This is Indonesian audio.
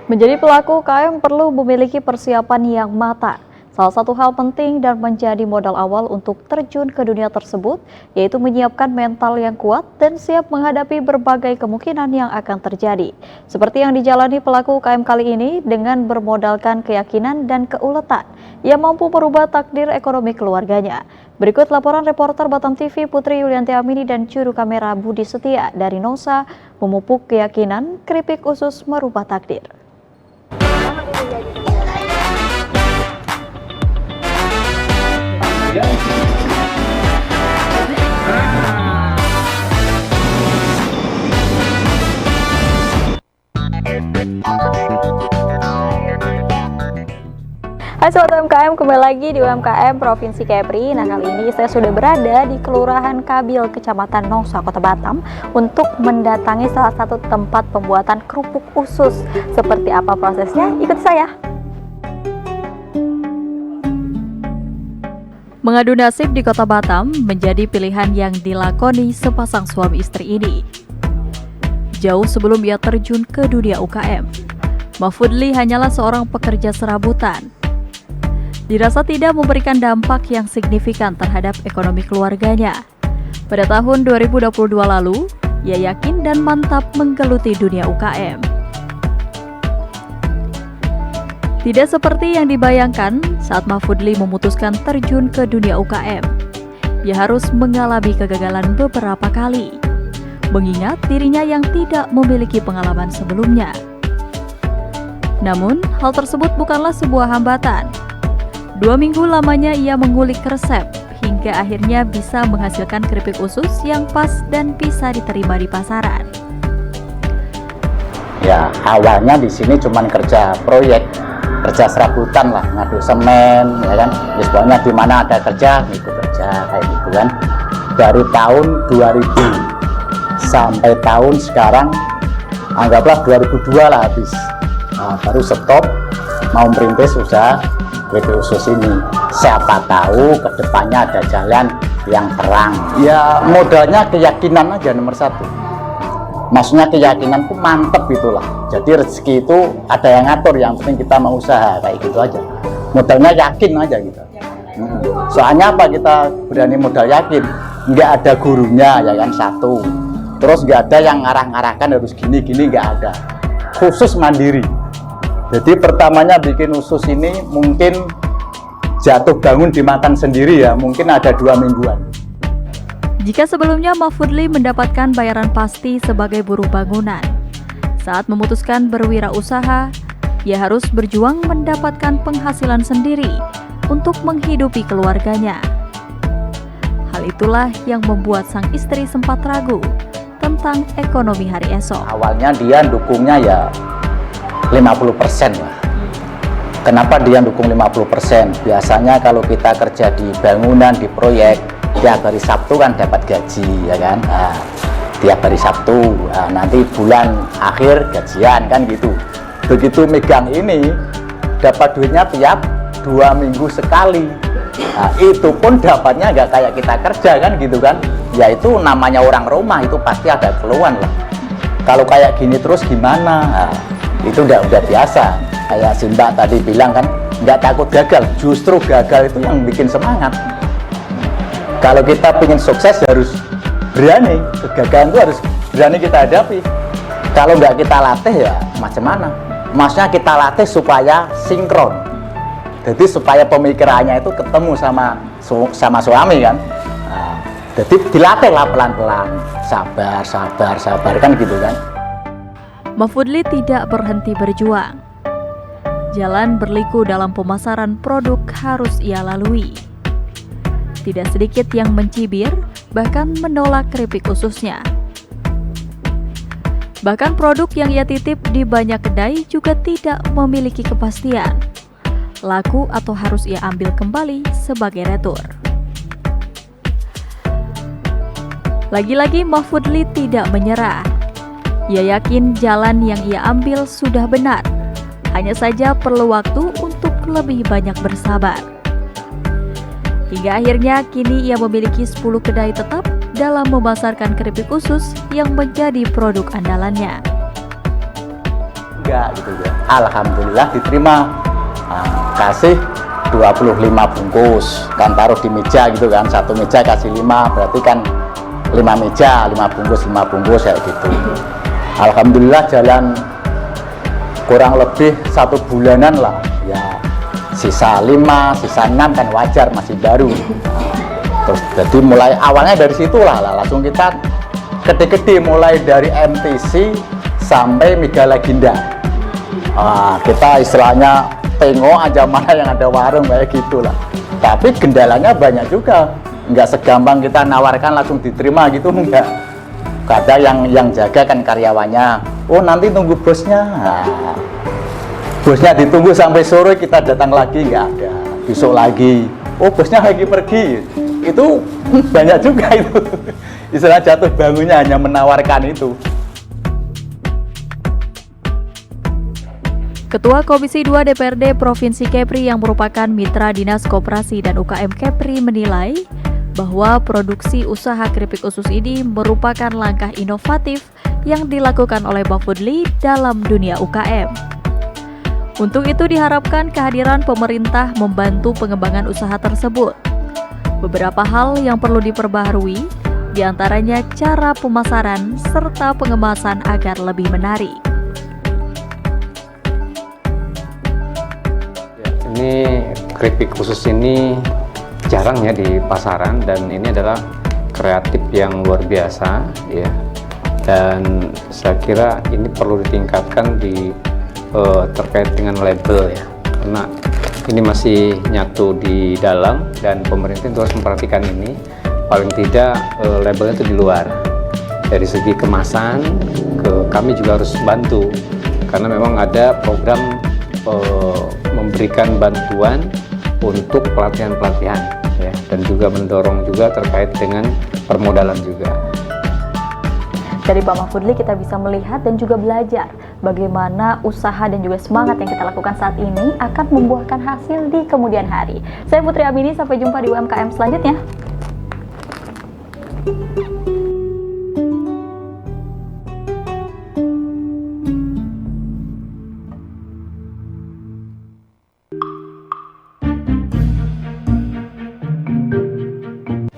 Menjadi pelaku UKM perlu memiliki persiapan yang matang. Salah satu hal penting dan menjadi modal awal untuk terjun ke dunia tersebut, yaitu menyiapkan mental yang kuat dan siap menghadapi berbagai kemungkinan yang akan terjadi. Seperti yang dijalani pelaku UKM kali ini dengan bermodalkan keyakinan dan keuletan yang mampu merubah takdir ekonomi keluarganya. Berikut laporan reporter Batam TV Putri Yulianti Amini dan juru kamera Budi Setia dari Nosa memupuk keyakinan keripik usus merubah takdir. Hai Sobat UMKM, kembali lagi di UMKM Provinsi Kepri. Nah, kali ini saya sudah berada di Kelurahan Kabil, Kecamatan Nosa, Kota Batam untuk mendatangi salah satu tempat pembuatan kerupuk usus. Seperti apa prosesnya? Ikuti saya. Mengadu nasib di Kota Batam menjadi pilihan yang dilakoni sepasang suami istri ini. Jauh sebelum ia terjun ke dunia UKM, Mahfudli hanyalah seorang pekerja serabutan. Dirasa tidak memberikan dampak yang signifikan terhadap ekonomi keluarganya. Pada tahun 2022 lalu, ia yakin dan mantap menggeluti dunia UKM. Tidak seperti yang dibayangkan saat Mahfudli memutuskan terjun ke dunia UKM. Ia harus mengalami kegagalan beberapa kali, mengingat dirinya yang tidak memiliki pengalaman sebelumnya. Namun, hal tersebut bukanlah sebuah hambatan. 2 minggu lamanya ia mengulik resep, hingga akhirnya bisa menghasilkan keripik usus yang pas dan bisa diterima di pasaran. Ya, awalnya di sini cuma kerja proyek, kerja serabutan lah, ngadu semen, ya kan. Pokoknya di mana ada kerja, ikut kerja kayak gitu kan. Dari tahun 2000 sampai tahun sekarang, anggaplah 2002 lah habis. Nah, baru stop, mau merintis usaha keripik usus ini. Siapa tahu kedepannya ada jalan yang terang. Ya modalnya keyakinan aja nomor satu. Maksudnya keyakinanku mantep itulah. Jadi rezeki itu ada yang ngatur, yang penting kita mau usaha kayak gitu aja. Modalnya yakin aja gitu. Soalnya apa kita berani modal yakin? Nggak ada gurunya ya kan satu. Terus nggak ada yang ngarah-ngarahkan harus gini-gini, nggak ada. Khusus mandiri. Jadi pertamanya bikin usus ini mungkin jatuh bangun dimakan sendiri ya, mungkin ada 2 mingguan. Jika sebelumnya Mahfudli mendapatkan bayaran pasti sebagai buruh bangunan, saat memutuskan berwirausaha, ia harus berjuang mendapatkan penghasilan sendiri untuk menghidupi keluarganya. Hal itulah yang membuat sang istri sempat ragu tentang ekonomi hari esok. Awalnya dia dukungnya ya 50% lah. Kenapa dia dukung 50%? Biasanya kalau kita kerja di bangunan, di proyek, tiap hari Sabtu kan dapat gaji, ya kan? Nah, tiap hari Sabtu, nanti bulan akhir gajian kan gitu. Begitu megang ini, dapat duitnya tiap 2 minggu sekali. Nah, itu pun dapatnya nggak kayak kita kerja kan gitu kan? Ya itu namanya orang rumah, itu pasti ada keluhan lah. Kalau kayak gini terus gimana? Nah, itu udah biasa. Kayak si Mbak tadi bilang kan, nggak takut gagal, justru gagal itu yang bikin semangat. Kalau kita ingin sukses harus berani, kegagalan itu harus berani kita hadapi. Kalau nggak kita latih ya macam mana? Maksudnya kita latih supaya sinkron. Jadi supaya pemikirannya itu ketemu sama suami kan. Nah, jadi dilatih lah pelan-pelan, sabar kan gitu kan. Mahfudli tidak berhenti berjuang. Jalan berliku dalam pemasaran produk harus ia lalui. Tidak sedikit yang mencibir, bahkan menolak keripik ususnya. Bahkan produk yang ia titip di banyak kedai juga tidak memiliki kepastian, laku atau harus ia ambil kembali sebagai retur. Lagi-lagi Mahfudli tidak menyerah. Ia yakin jalan yang ia ambil sudah benar. Hanya saja perlu waktu untuk lebih banyak bersabar. Hingga akhirnya kini ia memiliki 10 kedai tetap dalam memasarkan keripik usus yang menjadi produk andalannya. juga gitu ya. Alhamdulillah diterima. Nah, kasih 25 bungkus, kan taruh di meja gitu kan, satu meja kasih 5, berarti kan 5 meja, 5 bungkus kayak gitu. Alhamdulillah jalan kurang lebih 1 bulanan lah ya, sisa 5, sisa 6 kan wajar, masih baru. Terus jadi mulai awalnya dari situlah langsung kita gede-gede, mulai dari MTC sampai Mega Legenda. Kita istilahnya tengok aja mana yang ada warung kayak gitulah. Tapi kendalanya banyak juga, nggak segampang kita nawarkan langsung diterima gitu, enggak. Kadang yang jaga kan karyawannya, oh nanti tunggu bosnya. Nah, bosnya ditunggu sampai sore, kita datang lagi nggak ada, besok lagi, oh bosnya lagi pergi. Itu banyak juga itu. Istilah jatuh bangunnya hanya menawarkan itu. Ketua Komisi 2 DPRD Provinsi Kepri yang merupakan mitra Dinas Koperasi dan UKM Kepri menilai bahwa produksi usaha keripik usus ini merupakan langkah inovatif yang dilakukan oleh Bafudli dalam dunia UKM. Untuk itu diharapkan kehadiran pemerintah membantu pengembangan usaha tersebut. Beberapa hal yang perlu diperbaharui, diantaranya cara pemasaran serta pengemasan agar lebih menarik. Ini keripik khusus ini jarang ya di pasaran, dan ini adalah kreatif yang luar biasa ya. Dan saya kira ini perlu ditingkatkan terkait dengan label ya, karena ini masih nyatu di dalam dan pemerintah itu harus memperhatikan ini. Paling tidak labelnya itu di luar. Dari segi kemasan, kami juga harus bantu, karena memang ada program memberikan bantuan untuk pelatihan-pelatihan ya, dan juga mendorong juga terkait dengan permodalan juga. Dari Pak Mahfudli kita bisa melihat dan juga belajar bagaimana usaha dan juga semangat yang kita lakukan saat ini akan membuahkan hasil di kemudian hari. Saya Putri Amini, sampai jumpa di UMKM selanjutnya.